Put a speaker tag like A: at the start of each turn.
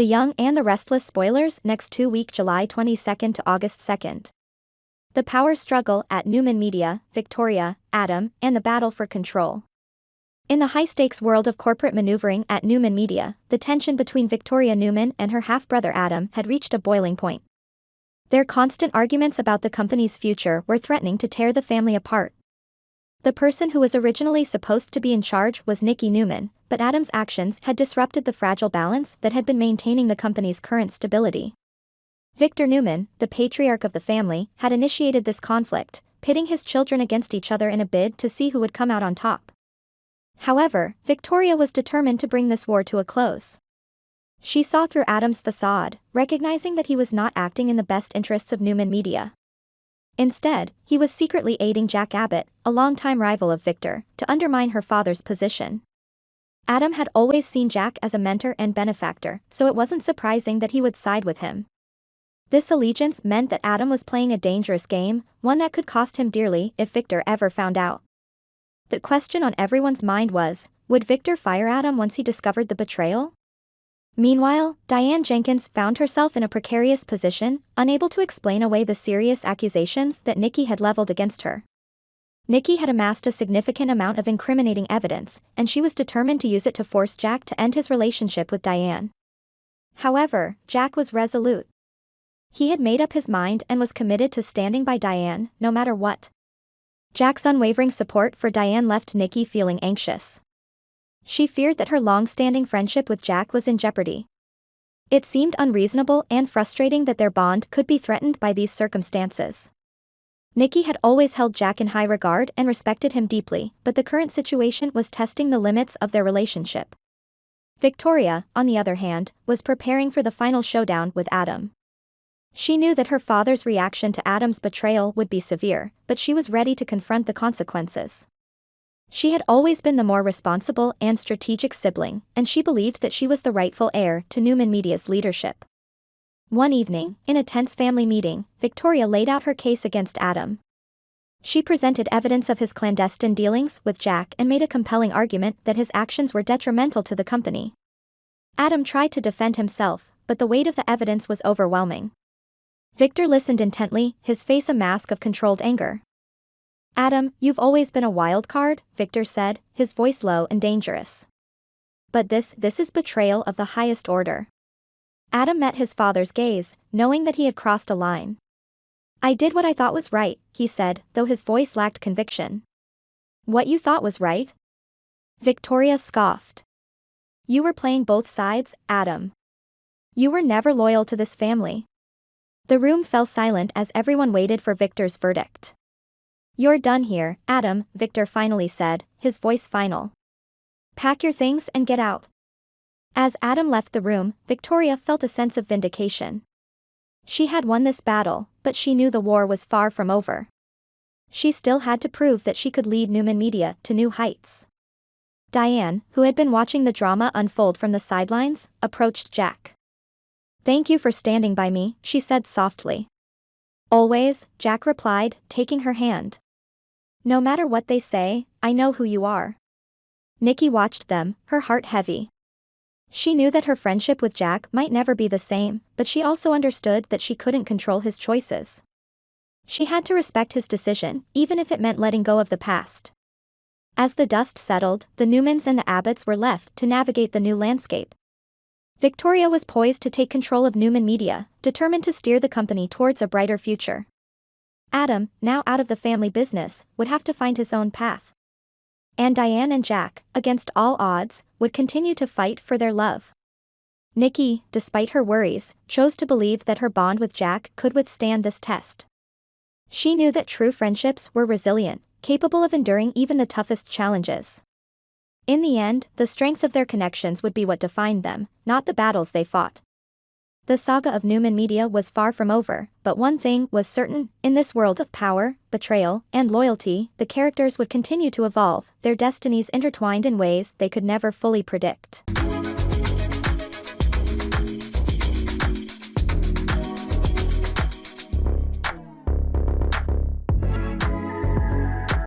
A: The Young and the Restless spoilers next 2 week July 22nd to August 2nd. The power struggle at Newman Media, Victoria, Adam, and the battle for control. In the high-stakes world of corporate maneuvering at Newman Media, the tension between Victoria Newman and her half-brother Adam had reached a boiling point. Their constant arguments about the company's future were threatening to tear the family apart. The person who was originally supposed to be in charge was Nikki Newman, but Adam's actions had disrupted the fragile balance that had been maintaining the company's current stability. Victor Newman, the patriarch of the family, had initiated this conflict, pitting his children against each other in a bid to see who would come out on top. However, Victoria was determined to bring this war to a close. She saw through Adam's facade, recognizing that he was not acting in the best interests of Newman Media. Instead, he was secretly aiding Jack Abbott, a longtime rival of Victor, to undermine her father's position. Adam had always seen Jack as a mentor and benefactor, so it wasn't surprising that he would side with him. This allegiance meant that Adam was playing a dangerous game, one that could cost him dearly if Victor ever found out. The question on everyone's mind was, would Victor fire Adam once he discovered the betrayal? Meanwhile, Diane Jenkins found herself in a precarious position, unable to explain away the serious accusations that Nikki had leveled against her. Nikki had amassed a significant amount of incriminating evidence, and she was determined to use it to force Jack to end his relationship with Diane. However, Jack was resolute. He had made up his mind and was committed to standing by Diane, no matter what. Jack's unwavering support for Diane left Nikki feeling anxious. She feared that her long-standing friendship with Jack was in jeopardy. It seemed unreasonable and frustrating that their bond could be threatened by these circumstances. Nikki had always held Jack in high regard and respected him deeply, but the current situation was testing the limits of their relationship. Victoria, on the other hand, was preparing for the final showdown with Adam. She knew that her father's reaction to Adam's betrayal would be severe, but she was ready to confront the consequences. She had always been the more responsible and strategic sibling, and she believed that she was the rightful heir to Newman Media's leadership. One evening, in a tense family meeting, Victoria laid out her case against Adam. She presented evidence of his clandestine dealings with Jack and made a compelling argument that his actions were detrimental to the company. Adam tried to defend himself, but the weight of the evidence was overwhelming. Victor listened intently, his face a mask of controlled anger. "Adam, you've always been a wild card," Victor said, his voice low and dangerous. "But this is betrayal of the highest order." Adam met his father's gaze, knowing that he had crossed a line. "I did what I thought was right," he said, though his voice lacked conviction. "What you thought was right?" Victoria scoffed. "You were playing both sides, Adam. You were never loyal to this family." The room fell silent as everyone waited for Victor's verdict. "You're done here, Adam," Victor finally said, his voice final. "Pack your things and get out." As Adam left the room, Victoria felt a sense of vindication. She had won this battle, but she knew the war was far from over. She still had to prove that she could lead Newman Media to new heights. Diane, who had been watching the drama unfold from the sidelines, approached Jack. "Thank you for standing by me," she said softly. "Always," Jack replied, taking her hand. "No matter what they say, I know who you are." Nikki watched them, her heart heavy. She knew that her friendship with Jack might never be the same, but she also understood that she couldn't control his choices. She had to respect his decision, even if it meant letting go of the past. As the dust settled, the Newmans and the Abbotts were left to navigate the new landscape. Victoria was poised to take control of Newman Media, determined to steer the company towards a brighter future. Adam, now out of the family business, would have to find his own path. And Diane and Jack, against all odds, would continue to fight for their love. Nikki, despite her worries, chose to believe that her bond with Jack could withstand this test. She knew that true friendships were resilient, capable of enduring even the toughest challenges. In the end, the strength of their connections would be what defined them, not the battles they fought. The saga of Newman Media was far from over, but one thing was certain: in this world of power, betrayal, and loyalty, the characters would continue to evolve, their destinies intertwined in ways they could never fully predict.